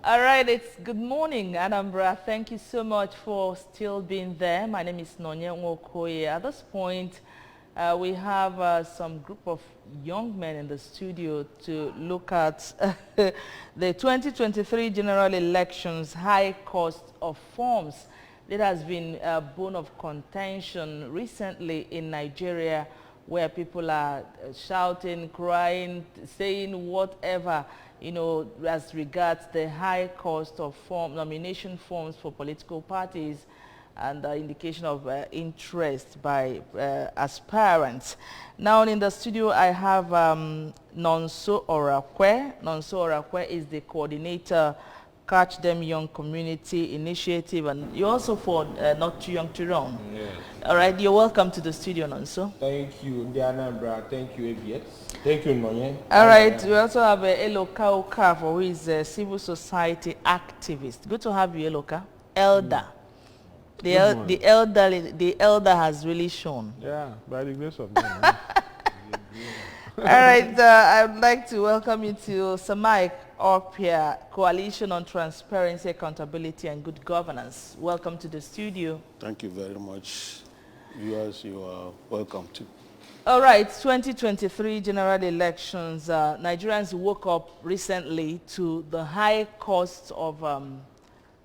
All right, it's good morning, Anambra. Thank you so much for still being there. My name is Nonya Nwokoye. At this point, we have some group of young men in the studio to look at the 2023 general elections, high cost of forms. It has been a bone of contention recently in Nigeria, where people are shouting, crying, saying whatever, you know, as regards the high cost of nomination forms for political parties and the indication of interest by aspirants. Now in the studio I have Nonso Orakwe. Nonso Orakwe is the coordinator Catch Them Young Community Initiative, and you're also for Not Too Young to Run. Yes. All right, you're welcome to the studio, Nonso. Thank you, Anambra. Thank you, ABS. Thank you, Nonye. All right, we also have Eloka Okafor, who is a civil society activist. Good to have you, Eloka. Elder. The elder has really shown. Yeah, by the grace of God. All right, I would like to welcome you to Samai Opia Coalition on Transparency, Accountability and Good Governance. Welcome to the studio. Thank you very much. Viewers, you are welcome too. All right, 2023 general elections. Nigerians woke up recently to the high cost of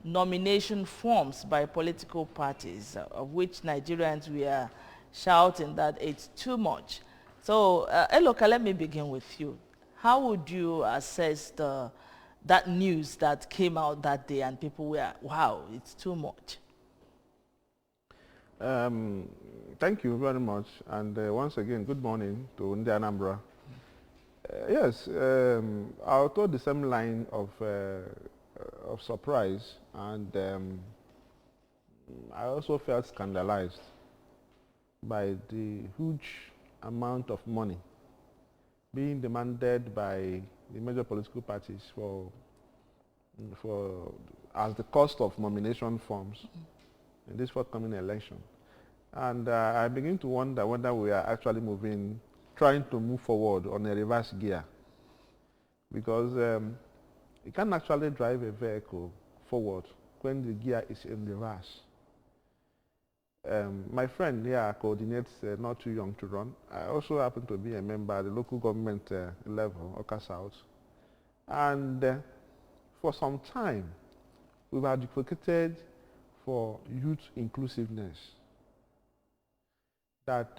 nomination forms by political parties, of which Nigerians were shouting that it's too much. So, Eloka, let me begin with you. How would you assess that news that came out that day and people were, wow, it's too much? Thank you very much. And once again, good morning to Anambra. Yes, I'll throw the same line of surprise, and I also felt scandalized by the huge amount of money being demanded by the major political parties for as the cost of nomination forms in this forthcoming election. And I begin to wonder whether we are actually trying to move forward on a reverse gear, because you can't actually drive a vehicle forward when the gear is in reverse. My friend here coordinates Not Too Young to Run. I also happen to be a member at the local government level, Oka South. And for some time, we've advocated for youth inclusiveness, that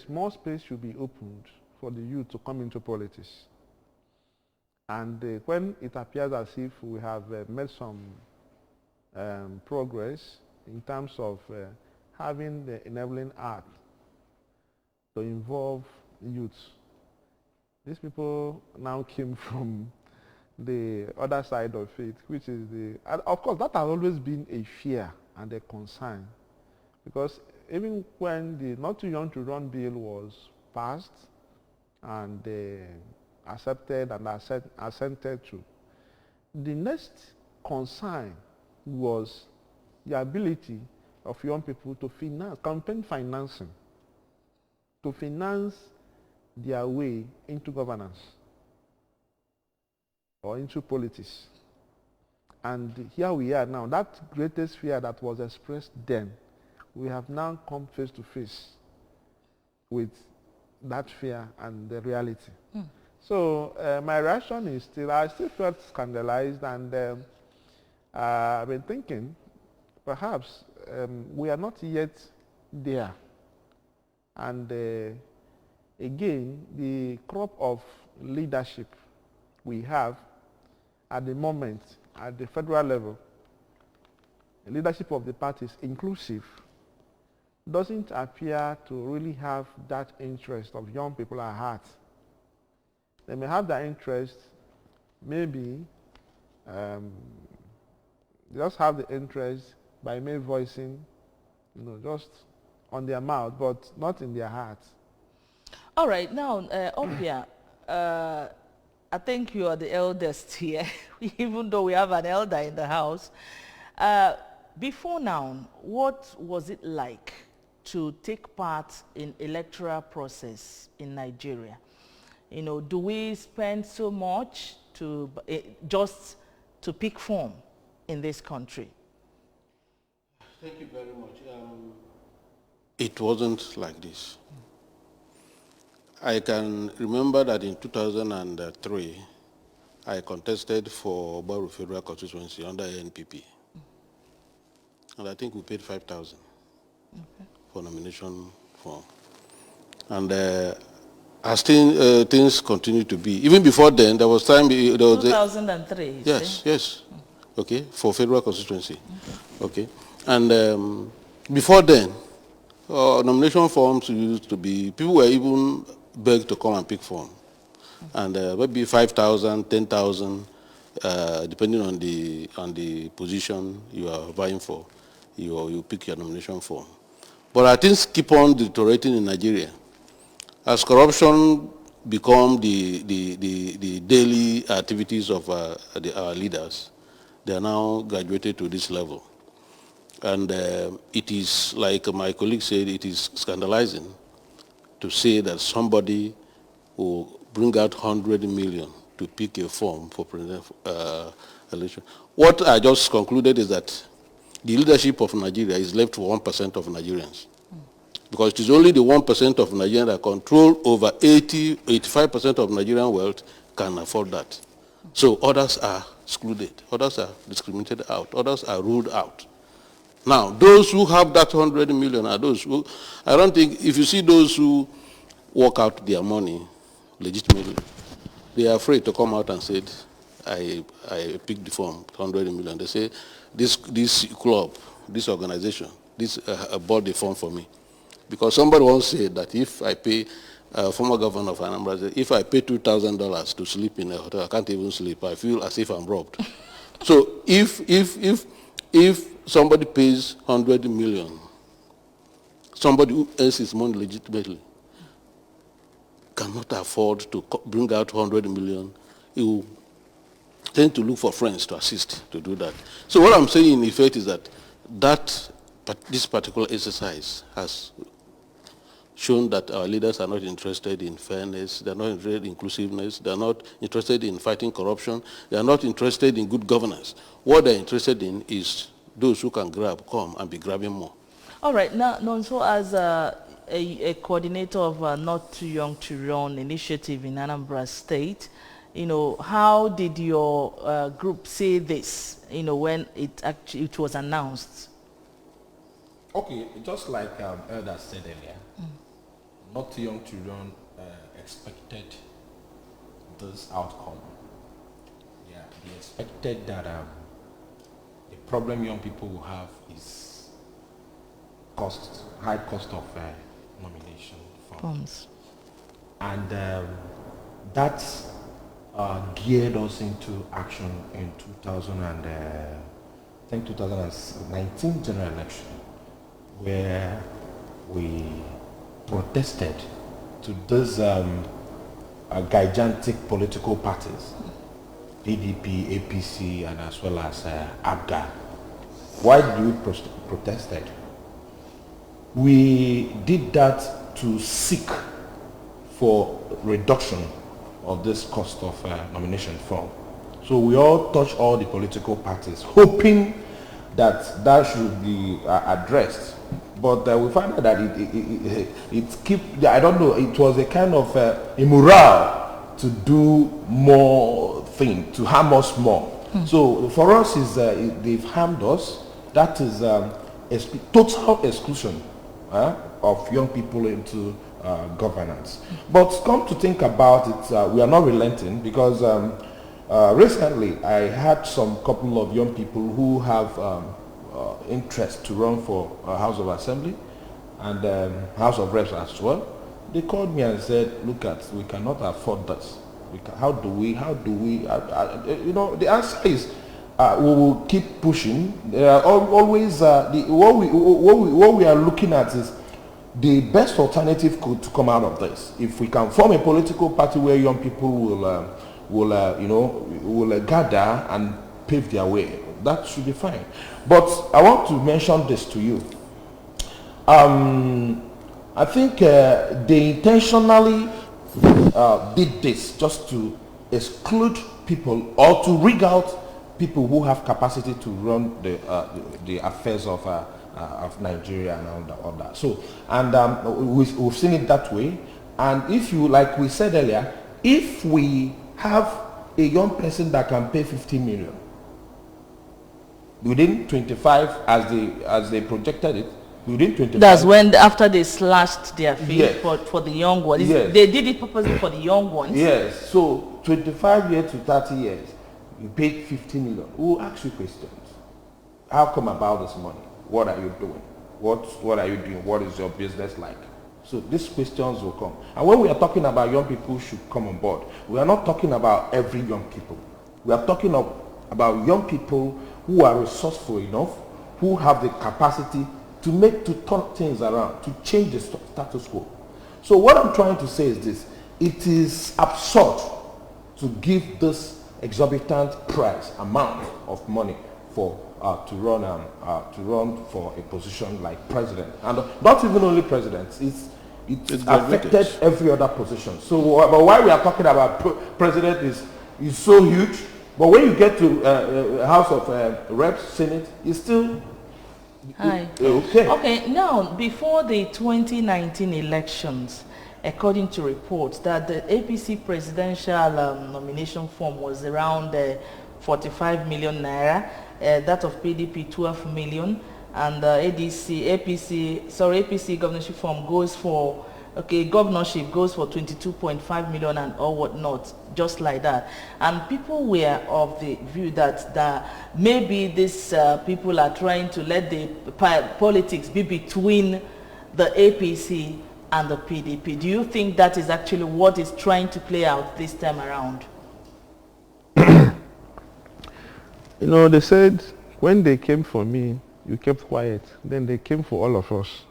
more space should be opened for the youth to come into politics. And when it appears as if we have made some progress in terms of having the enabling act to involve youth, these people now came from the other side of it, which is of course that has always been a fear and a concern, because even when the Not Too Young to Run bill was passed and accepted and assented to, the next concern was the ability of young people to finance, campaign financing, to finance their way into governance or into politics. And here we are now. That greatest fear that was expressed then, we have now come face to face with that fear and the reality. So my reaction is I still felt scandalized, and I've been thinking, perhaps we are not yet there. And again, the crop of leadership we have at the moment at the federal level, the leadership of the parties inclusive, doesn't appear to really have that interest of young people at heart. They may have that interest, maybe just have the interest by mere voicing, just on their mouth, but not in their hearts. All right, now, Opia, I think you are the eldest here, even though we have an elder in the house. Before now, what was it like to take part in electoral process in Nigeria? Do we spend so much to just to pick form in this country? Thank you very much. It wasn't like this. I can remember that in 2003, I contested for Baru Federal Constituency under NPP. And I think we paid 5,000 for nomination form. And as things continue to be, even before then, there was time. There was 2003. yes. Okay, for federal constituency. Okay. And before then, nomination forms used to be, people were even begged to come and pick form. And maybe 5,000, 10,000, depending on the position you are vying for, you pick your nomination form. But things keep on deteriorating in Nigeria. As corruption become the daily activities of our leaders, they are now graduated to this level. And it is, like my colleague said, it is scandalizing to say that somebody will bring out 100 million to pick a form for president election. What I just concluded is that the leadership of Nigeria is left to 1% of Nigerians. Because it is only the 1% of Nigerians that control over 85% of Nigerian wealth can afford that. So others are excluded, others are discriminated out, others are ruled out. Now, those who have that 100 million are those who, I don't think, if you see those who work out their money legitimately, they are afraid to come out and say, I picked the form, 100 million. They say, this club, this organization, this bought the form for me. Because somebody once said that if I pay, former governor of Anambra said, if I pay $2,000 to sleep in a hotel, I can't even sleep. I feel as if I'm robbed. So if somebody pays 100 million, somebody who earns his money legitimately cannot afford to bring out 100 million, he will tend to look for friends to assist to do that. So what I'm saying in effect is that this particular exercise has shown that our leaders are not interested in fairness, they're not interested in inclusiveness, they're not interested in fighting corruption, they're not interested in good governance. What they're interested in is those who can come and be grabbing more. All right, now, Nonso, as a coordinator of Not Too Young to Run initiative in Anambra State, how did your group say this, when it was announced? Okay, just like Elder said earlier, Not Too Young to Run expected this outcome. Yeah, they expected that the problem young people will have is high cost of nomination funds. And that geared us into action in 2019 general election, where we protested to these gigantic political parties, PDP, APC, and as well as ABGA. Why did we protested? We did that to seek for reduction of this cost of nomination form. So we all touched all the political parties, hoping that that should be addressed. But we found out that I don't know, it was a kind of immoral to do more things, to harm us more. So for us, they've harmed us. That is total exclusion of young people into governance. But come to think about it, we are not relenting, because recently I had some couple of young people who have interest to run for House of Assembly and House of Reps as well. They called me and said, look, we cannot afford this. How do we, the answer is we will keep pushing. There are always, what we are looking at is the best alternative to come out of this. If we can form a political party where young people will gather and pave their way, that should be fine. But I want to mention this to you. I think they intentionally did this just to exclude people or to rig out people who have capacity to run the affairs of Nigeria and all that. So, and we've seen it that way. And if you, like we said earlier, if we have a young person that can pay 50 million within 25, as they projected it, within 25. That's when, after they slashed their fee, yes, for the young ones. Yes. They did it purposely for the young ones. Yes. So 25 years to 30 years, you paid 50 million. We'll ask you questions. How come about this money? What are you doing? What are you doing? What is your business like? So these questions will come. And when we are talking about young people should come on board, we are not talking about every young people. We are talking about young people who are resourceful enough, who have the capacity to turn things around, to change the status quo. So what I'm trying to say is this: it is absurd to give this exorbitant price amount of money for to run for a position like president, and not even only presidents. It's affected every other position. So, but why we are talking about president is so huge, but when you get to House of Reps, Senate, it's still okay. Okay. Now, before the 2019 elections, according to reports, that the APC presidential nomination form was around 45 million naira, that of PDP 12 million, and APC governorship form goes for, governorship goes for 22.5 million and all whatnot, just like that. And people were of the view that maybe these people are trying to let the politics be between the APC and the PDP. Do you think that is actually what is trying to play out this time around? You know, they said when they came for me, you kept quiet. Then they came for all of us.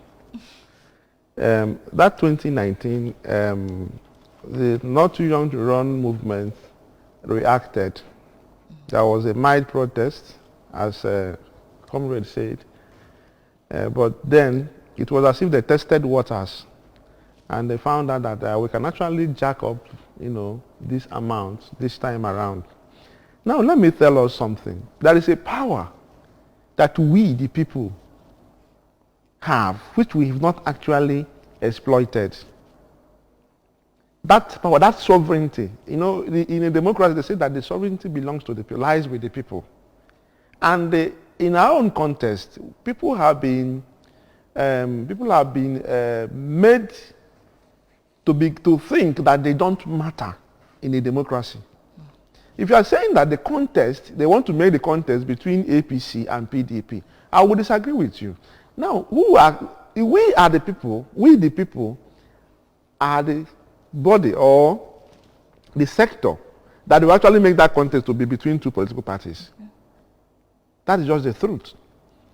That 2019, the Not Too Young to Run movement reacted. There was a mild protest, as Comrade said, but then it was as if they tested waters, and they found out that we can actually jack up, this amount this time around. Now let me tell us something. There is a power that we, the people, have, which we have not actually exploited. That power, that sovereignty. In a democracy, they say that the sovereignty belongs to the people, lies with the people. And in our own context, people have been made to think that they don't matter in a democracy. If you are saying that they want to make the contest between APC and PDP, I would disagree with you. Now, we the people are the body or the sector that will actually make that contest to be between two political parties. That is just the truth.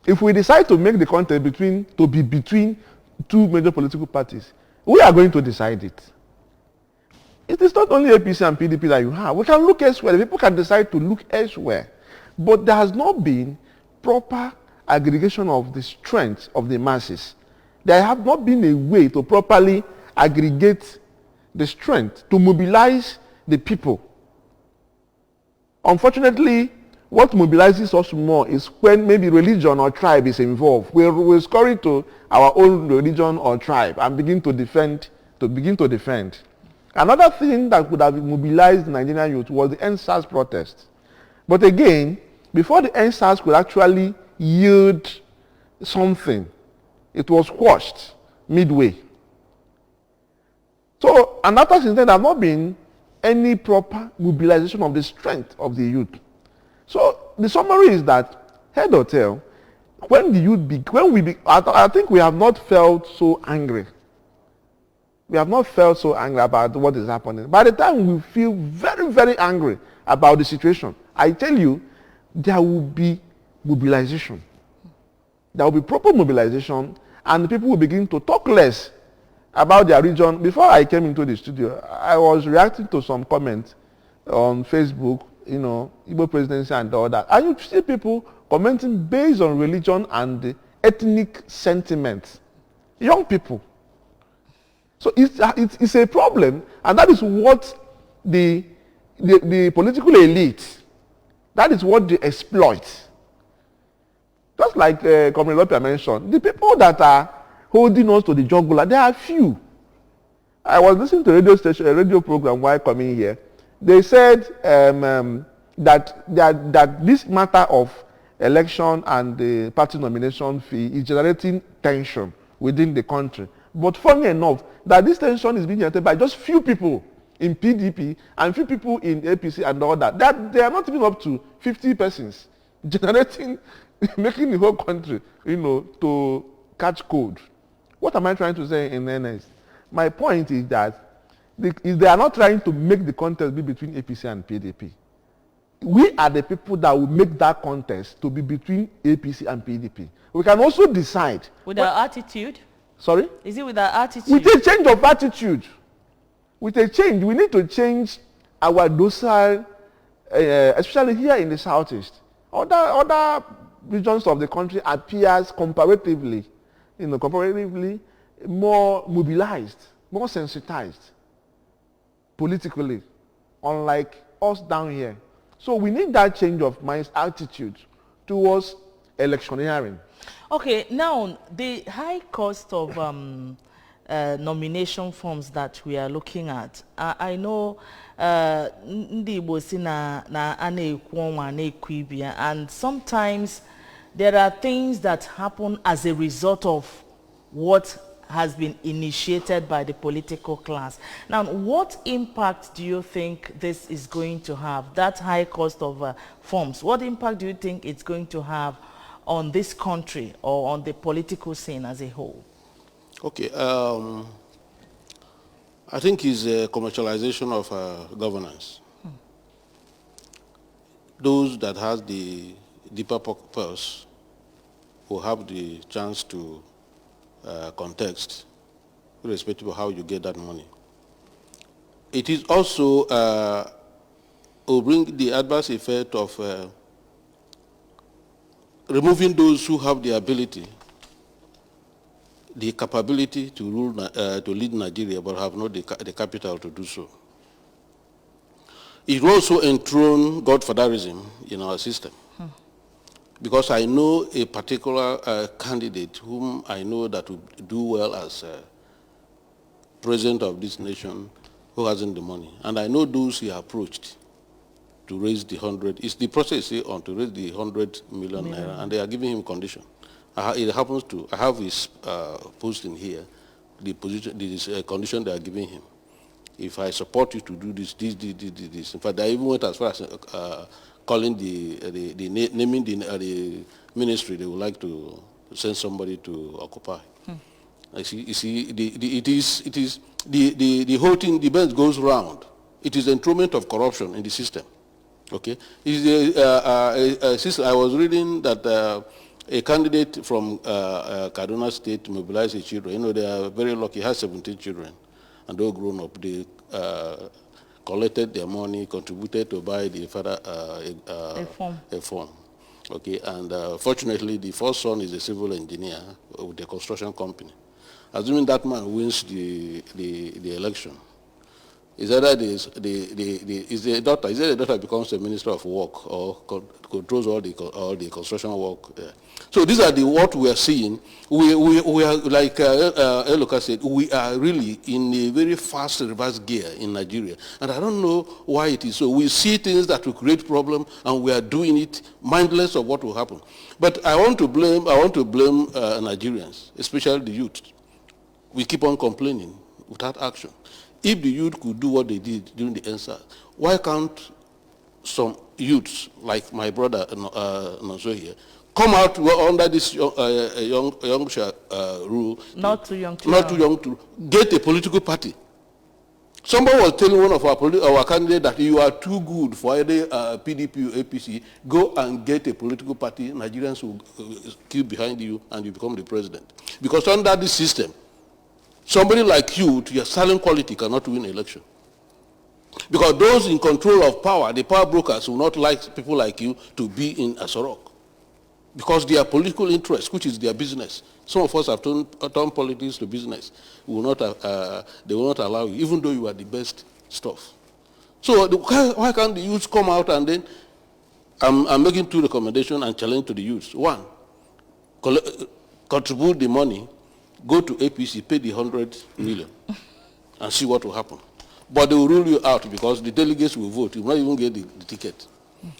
If we decide to make the contest between two major political parties, we are going to decide it. It is not only APC and PDP that you have. We can look elsewhere. The people can decide to look elsewhere. But there has not been proper aggregation of the strength of the masses. There have not been a way to properly aggregate the strength, to mobilize the people. Unfortunately, what mobilizes us more is when maybe religion or tribe is involved. We'll scurry to our own religion or tribe and begin to defend. Another thing that could have mobilized the Nigerian youth was the NSAS protest. But again, before the NSAS could actually yield something, it was quashed midway. So, and after since then, there have not been any proper mobilization of the strength of the youth. So, the summary is that, head or tail, I think we have not felt so angry. We have not felt so angry about what is happening. By the time we feel very, very angry about the situation, I tell you, there will be mobilization. There will be proper mobilization, and people will begin to talk less about their region. Before I came into the studio, I was reacting to some comments on Facebook, Igbo presidency and all that. And you see people commenting based on religion and ethnic sentiments. Young people. So it's a problem, and that is what the political elite That is what they exploit. Just like Comrade Lopia mentioned, the people that are holding us to the jugular, there are few. I was listening to a radio program while coming here. They said that this matter of election and the party nomination fee is generating tension within the country. But funny enough, that this tension is being generated by just few people in PDP and few people in APC and all that. That they are not even up to 50 persons generating, making the whole country, to catch cold. What am I trying to say in earnest? My point is that they are not trying to make the contest be between APC and PDP. We are the people that will make that contest to be between APC and PDP. We can also decide. With our attitude? Sorry? Is it with our attitude? With a change of attitude. With a change. We need to change our docile, especially here in the Southeast. Other regions of the country appears comparatively more mobilized, more sensitized politically, unlike us down here. So we need that change of mind attitude towards electioneering. Okay, now the high cost of nomination forms that we are looking at, I know and sometimes there are things that happen as a result of what has been initiated by the political class. Now, what impact do you think this is going to have, that high cost of forms? What impact do you think it's going to have on this country or on the political scene as a whole? Okay, I think it's a commercialization of governance. Those that have the deeper purse will have the chance to context, irrespective of how you get that money. It is also will bring the adverse effect of removing those who have the ability, the capability to rule, to lead Nigeria, but have not the capital to do so. It will also enthrone godfatherism in our system. Because I know a particular candidate whom I know that will do well as president of this nation who hasn't the money. And I know those he approached to raise the 100, it's the process on to raise the 100 million naira, and they are giving him condition. It happens to, I have his post in here, the position, this condition they are giving him. If I support you to do this. In fact, I even went as far as calling naming the ministry they would like to send somebody to occupy. You see, the whole thing, the belt goes round. It is enthronement of corruption in the system. Okay, it is a system. I was reading that a candidate from Kaduna State mobilized his children. You know, they are very lucky. He has 17 children, and they're grown up. They collected their money, contributed to buy the father a farm. Okay, and fortunately, the first son is a civil engineer with a construction company. Assuming that man wins the election, is either the daughter becomes a minister of work or controls all the construction work. So these are what we are seeing. We are, like Eloka said, we are really in a very fast reverse gear in Nigeria, and I don't know why it is so. We see things that will create problem, and we are doing it mindless of what will happen. But I want to blame Nigerians, especially the youth. We keep on complaining without action. If the youth could do what they did during the ENSA, why can't some youths, like my brother Nonso here, come out under this young rule? Not too young to Not too young to get a political party. Somebody was telling one of our candidates that you are too good for either PDP or APC. Go and get a political party. Nigerians will queue behind you and you become the president. Because under this system, somebody like you, to your silent quality, cannot win an election. Because those in control of power, the power brokers, will not like people like you to be in Asorok. Because their political interest, which is their business. Some of us have turned politics to business. They will not allow you, even though you are the best stuff. So why can't the youth come out and then I'm making 2 recommendations and challenge to the youth. 1, contribute the money, go to APC, pay the 100 million, and see what will happen. But they will rule you out because the delegates will vote. You will not even get the ticket.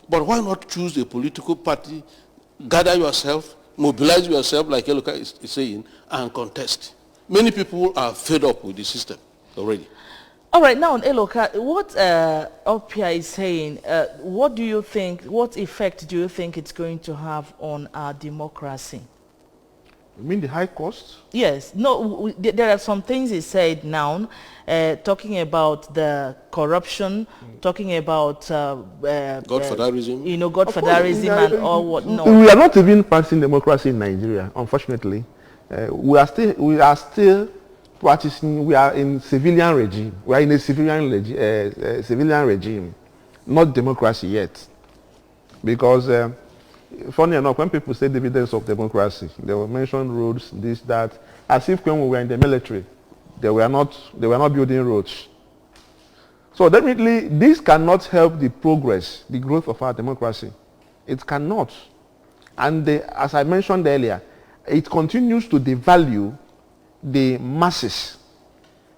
But why not choose a political party, gather yourself, mobilize yourself, like Eloka is saying, and contest? Many people are fed up with the system already. All right, now, Eloka, what Opia is saying, what do you think, what effect do you think it's going to have on our democracy? You mean the high cost? Yes. No, there are some things he said now, talking about the corruption, talking about Godfatherism. Godfatherism and all what. No. We are not even practicing democracy in Nigeria, unfortunately. We are still practicing. We are in civilian regime. We are in a civilian regime, not democracy yet. Because funny enough, when people say dividends of democracy, they will mention roads, this, that, as if when we were in the military, they were not building roads. So definitely, this cannot help the progress, the growth of our democracy. It cannot. And as I mentioned earlier, it continues to devalue the masses.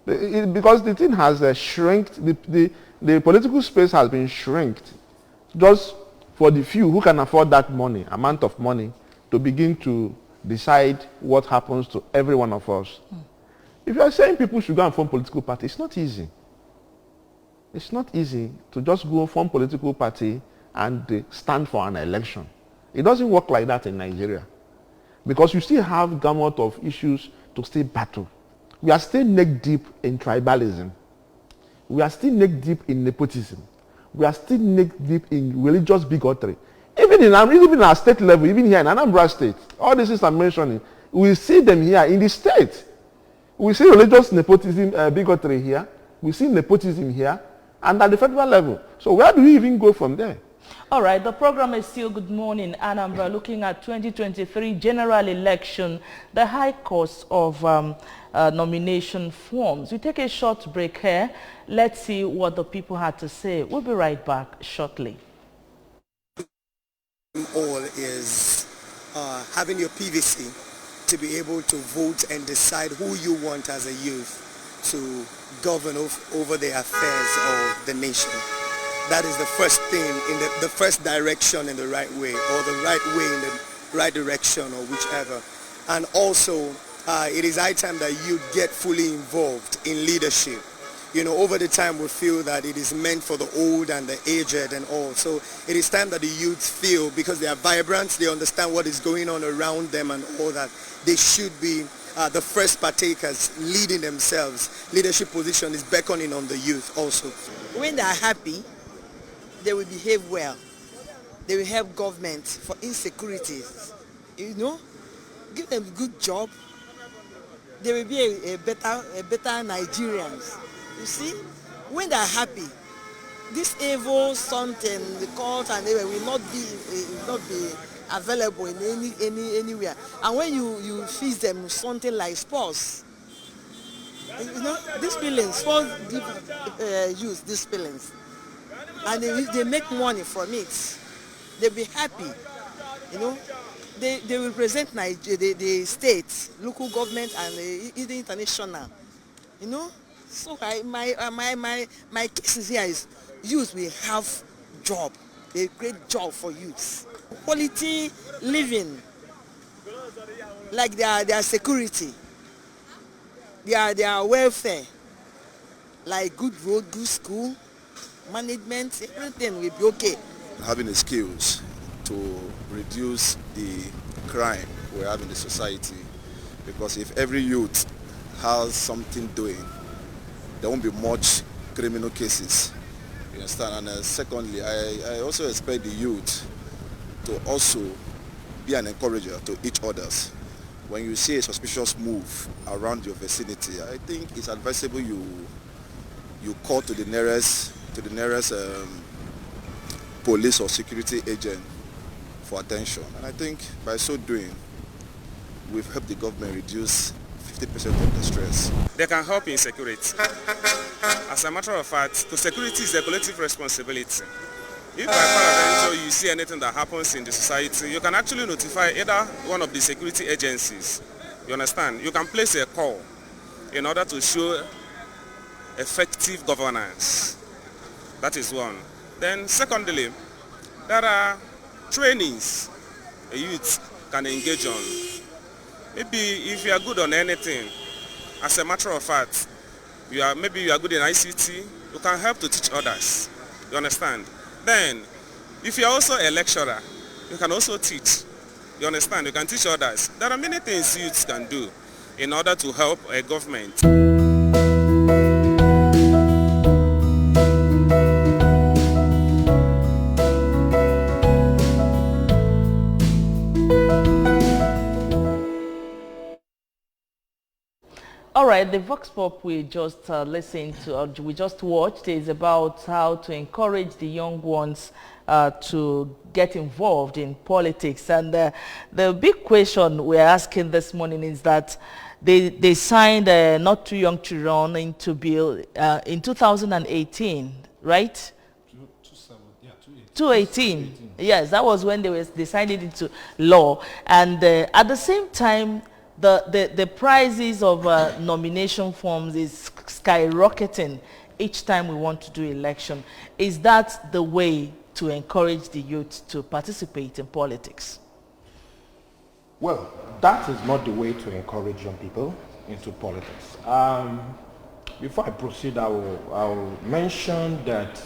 Because the thing has shrinked, the political space has been shrinked just for the few who can afford that amount of money, to begin to decide what happens to every one of us. If you are saying people should go and form political party, it's not easy. It's not easy to just go form political party and stand for an election. It doesn't work like that in Nigeria. Because you still have gamut of issues to still battle. We are still neck deep in tribalism. We are still neck deep in nepotism. We are still neck deep in religious bigotry. Even in our state level, even here in Anambra State, all these things I'm mentioning, we see them here in the state. We see religious nepotism, bigotry here. We see nepotism here, and at the federal level. So where do we even go from there? All right, the program is still Good Morning Anambra, looking at 2023 general election, the high cost of nomination forms. We take a short break here. Let's see what the people had to say. We'll be right back shortly. All is having your PVC to be able to vote and decide who you want as a youth to govern over the affairs of the nation. That is the first thing, in the first direction in the right way, or the right way in the right direction, or whichever. And also, it is high time that you get fully involved in leadership. You know, over the time we feel that it is meant for the old and the aged and all. So it is time that the youth feel, because they are vibrant, they understand what is going on around them and all that, they should be the first partakers, leading themselves. Leadership position is beckoning on the youth also. When they are happy, they will behave well. They will help government for insecurities. You know, give them a good job. They will be a better Nigerians. You see, when they are happy, this evil something, the cult and everything will not be available in anywhere. And when you feed them something like sports, you know, these feelings, sports use these feelings. And if they make money from it, they'll be happy. You know, they will represent Nigeria, the state, local government, and the international. You know, so my case here is youth will have job, a great job for youth, quality living, like their security, their welfare, like good road, good school, management, everything will be okay. Having the skills to reduce the crime we have in the society, because if every youth has something doing, there won't be much criminal cases. You understand? And secondly, I also expect the youth to also be an encourager to each others. When you see a suspicious move around your vicinity, I think it's advisable you call to the nearest police or security agent for attention. And I think by so doing, we've helped the government reduce 50% of the stress. They can help in security. As a matter of fact, security is a collective responsibility. If by peradventure you see anything that happens in the society, you can actually notify either one of the security agencies. You understand? You can place a call in order to show effective governance. That is one. Then secondly, there are trainings a youth can engage on. Maybe if you are good on anything, as a matter of fact, maybe you are good in ICT, you can help to teach others. You understand? Then, if you are also a lecturer, you can also teach. You understand? You can teach others. There are many things youths can do in order to help a government. All right, the Vox Pop we just listened to, or we just watched, is about how to encourage the young ones to get involved in politics. And the big question we're asking this morning is that they signed Not Too Young to Run into bill in 2018, right? 2018. Yes, that was when they signed it into law. And at the same time, the prices of nomination forms is skyrocketing each time we want to do election. Is that the way to encourage the youth to participate in politics? Well, that is not the way to encourage young people into politics. Before I proceed, I will mention that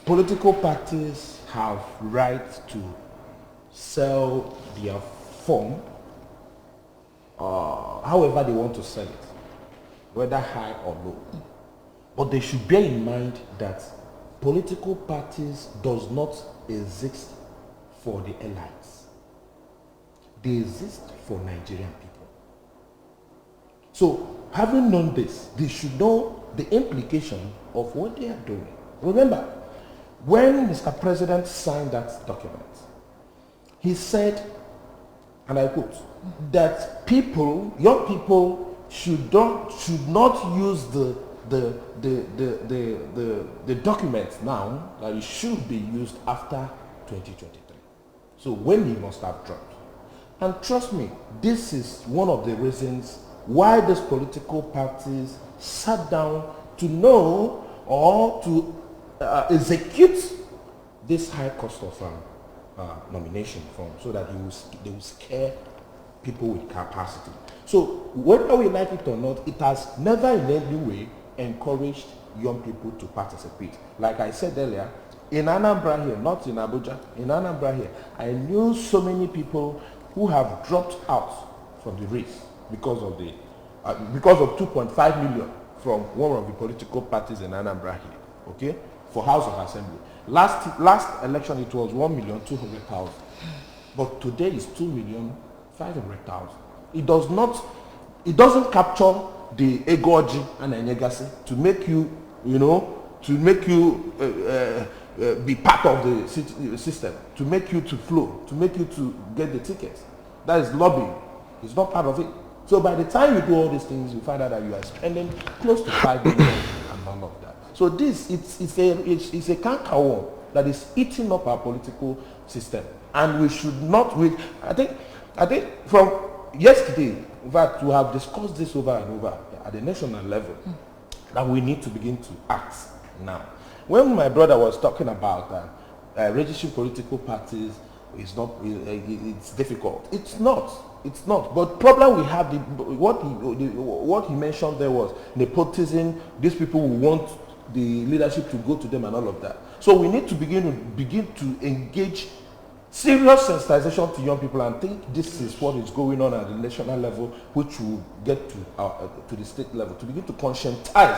political parties have right to sell their form however they want to sell it, whether high or low. But they should bear in mind that political parties does not exist for the elites. They exist for Nigerian people. So, having known this, they should know the implication of what they are doing. Remember, when Mr. President signed that document, he said, and I quote, that young people should not use the document now, that it should be used after 2023. So when he must have dropped. And trust me, this is one of the reasons why these political parties sat down to know or to execute this high cost of nomination form, so that they will scare people with capacity. So whether we like it or not, it has never in any way encouraged young people to participate. Like I said earlier, in Anambra here, not in Abuja, in Anambra here, I knew so many people who have dropped out from the race because of 2.5 million from one of the political parties in Anambra here, okay, for House of Assembly. Last election it was 1,200,000, but today is 2,500,000. It doesn't capture the egoji and enegasi to make you, be part of the system, to make you to flow, to make you to get the tickets. That is lobbying. It's not part of it. So by the time you do all these things, you find out that you are spending close to 5 million and none of that. So this, it's a cankerworm that is eating up our political system. And we should not, I think from yesterday, in fact, we have discussed this over and over at the national level, that we need to begin to act now. When my brother was talking about registering political parties, it's difficult. It's not. But problem we have, what he mentioned there was nepotism. These people who want the leadership to go to them and all of that. So we need to begin to engage serious sensitization to young people, and think this is what is going on at the national level, which will get to the state level, to begin to conscientize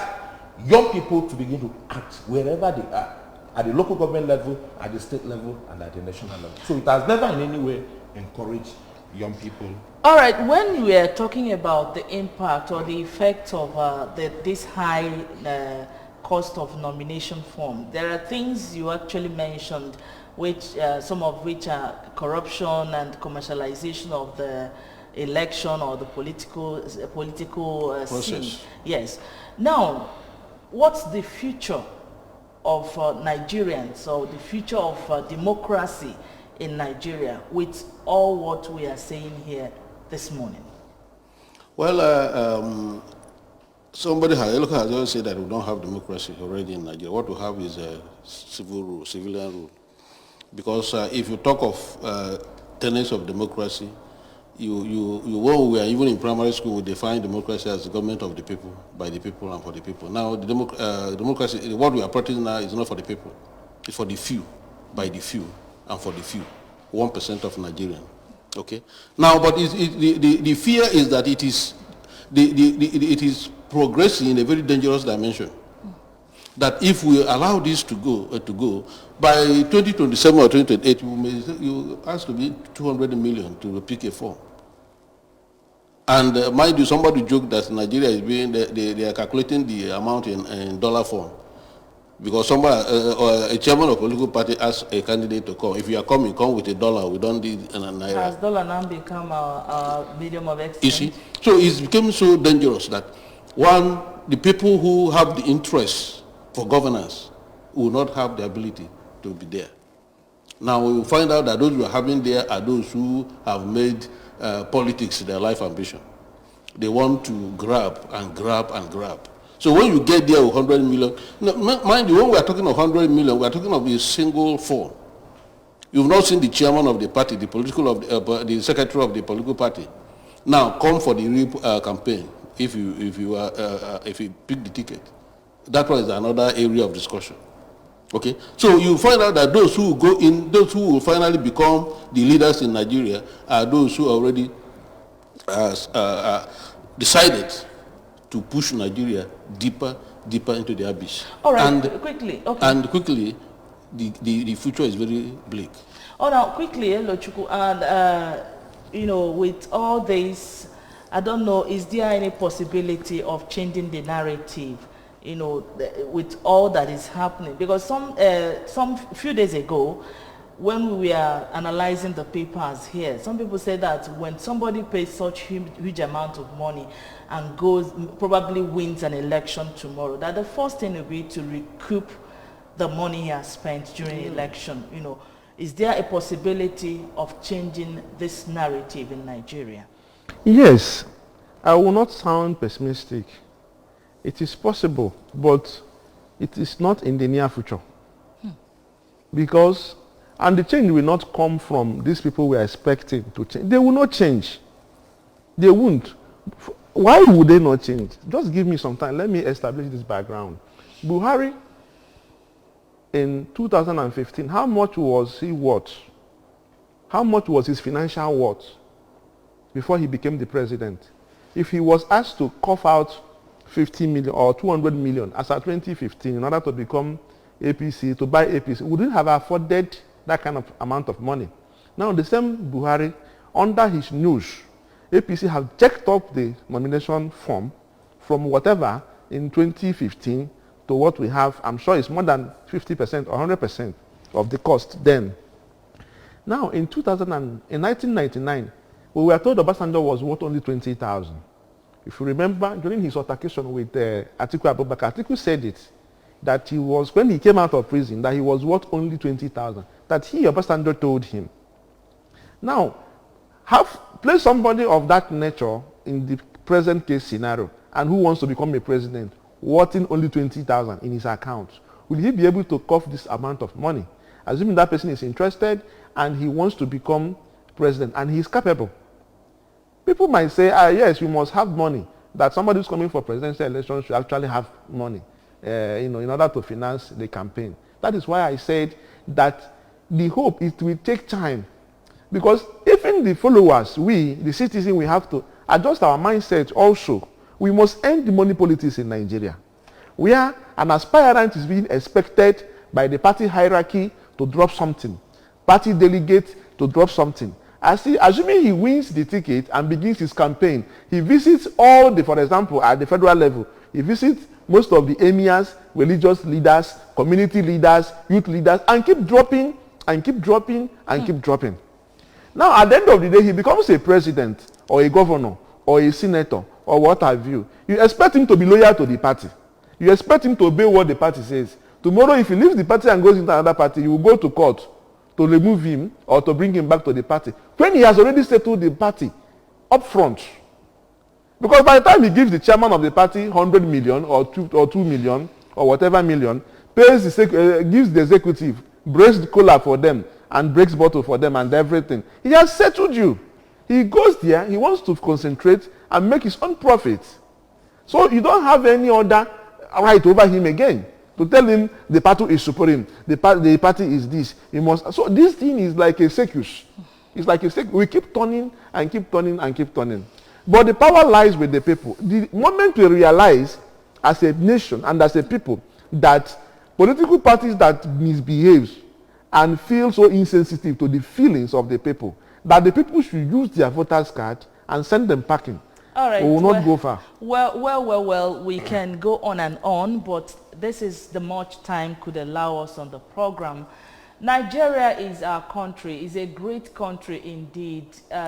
young people to begin to act wherever they are, at the local government level, at the state level, and at the national level. So it has never in any way encouraged young people. All right, when we are talking about the impact or the effect of this high cost of nomination form, there are things you actually mentioned, which some of which are corruption and commercialization of the election or the political scene. Yes. Now, what's the future of Nigerians, or the future of democracy in Nigeria with all what we are saying here this morning? Well, somebody has always said that we don't have democracy already in Nigeria. What we have is a civilian rule. Because if you talk of tenets of democracy, when we are even in primary school, we define democracy as the government of the people, by the people, and for the people. Now, the democracy, what we are practicing now is not for the people. It's for the few, by the few, and for the few, 1% of Nigerians. Okay. Now, but the fear is that it is progressing in a very dangerous dimension. That if we allow this to go, by 2027 or 2028, you ask to be 200 million to pick a form. And mind you, somebody joked that Nigeria is being, they are calculating the amount in dollar form. Because somebody, or a chairman of a political party asked a candidate to come. If you are coming, come with $1. We don't need a naira. Has dollar now become a medium of exchange? You see? So it's become so dangerous that, one, the people who have the interest for governance will not have the ability to be there. Now we will find out that those who are having there are those who have made politics their life ambition. They want to grab and grab and grab. So when you get there with 100 million, mind you, when we are talking of 100 million, we are talking of a single form. You've not seen the chairman of the party, the secretary of the political party. Now come for the real campaign if you pick the ticket. That one is another area of discussion. Okay, so you find out that those who go in, those who will finally become the leaders in Nigeria are those who already decided to push Nigeria deeper into the abyss. All right, quickly. Okay. And quickly, the future is very bleak. Oh, now quickly, Lochuku, and with all this, I don't know, is there any possibility of changing the narrative? With all that is happening, because some few days ago, when we were analyzing the papers here, some people say that when somebody pays such huge amount of money and probably wins an election tomorrow, that the first thing will be to recoup the money he has spent during election. Is there a possibility of changing this narrative in Nigeria? Yes, I will not sound pessimistic. It is possible, but it is not in the near future. Because, and the change will not come from these people we are expecting to change. They will not change. They won't. Why would they not change? Just give me some time. Let me establish this background. Buhari, in 2015, how much was he worth? How much was his financial worth before he became the president? If he was asked to cough out 50 million or 200 million as at 2015 in order to become APC, to buy APC, wouldn't have afforded that kind of amount of money. Now the same Buhari, under his nose, APC have checked up the nomination form from whatever in 2015 to what we have. I'm sure it's more than 50% or 100% of the cost then. Now in 1999, we were told Obasanjo was worth only 20,000. If you remember, during his altercation with Atiku Abubakar, Atiku said it, that he was, when he came out of prison, that he was worth only 20,000. That he, Obasanjo, told him. Now, place somebody of that nature in the present case scenario, and who wants to become a president, worth only 20,000 in his account. Will he be able to cough this amount of money? Assuming that person is interested and he wants to become president, and he is capable. People might say, yes, we must have money, that somebody who's coming for presidential elections should actually have money, in order to finance the campaign. That is why I said that the hope is it will take time. Because even the followers, we, the citizens, we have to adjust our mindset also. We must end the money politics in Nigeria, where an aspirant is being expected by the party hierarchy to drop something, party delegate to drop something. Assuming he wins the ticket and begins his campaign, he visits all the, for example, at the federal level, he visits most of the emirs, religious leaders, community leaders, youth leaders, and keep dropping, and keep dropping, and keep dropping. Now, at the end of the day, he becomes a president, or a governor, or a senator, or what have you. You expect him to be loyal to the party. You expect him to obey what the party says. Tomorrow, if he leaves the party and goes into another party, you will go to court to remove him or to bring him back to the party. When he has already settled the party up front. Because by the time he gives the chairman of the party 100 million or 2 million or whatever million, gives the executive, breaks the cola for them and breaks bottle for them and everything, he has settled you. He goes there, he wants to concentrate and make his own profit. So you don't have any other right over him again. To tell him the party is supreme, the party is this. He must. So this thing is like a circus. It's like a circus. We keep turning and keep turning and keep turning. But the power lies with the people. The moment we realize as a nation and as a people that political parties that misbehave and feel so insensitive to the feelings of the people, that the people should use their voters card and send them packing. All right. We will not go far. Well, we can go on, but this is the much time could allow us on the program. Nigeria is our country, is a great country indeed.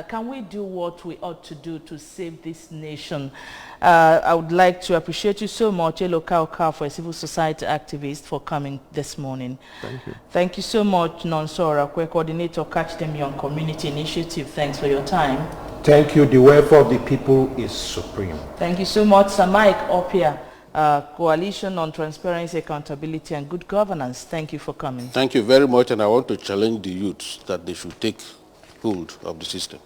Can we do what we ought to do to save this nation? I would like to appreciate you so much, Elo Kauka, for a civil society activist, for coming this morning. Thank you. Thank you so much, Nonsora, coordinator, Catch Them Young Community Initiative. Thanks for your time. Thank you. The welfare of the people is supreme. Thank you so much, Sir Mike Opia, Coalition on Transparency, Accountability and Good Governance. Thank you for coming. Thank you very much, and I want to challenge the youths that they should take hold of the system.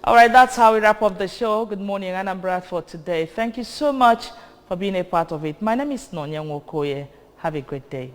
All right, that's how we wrap up the show. Good morning, Anambra, for today. Thank you so much for being a part of it. My name is Nonya Nwokoye. Have a great day.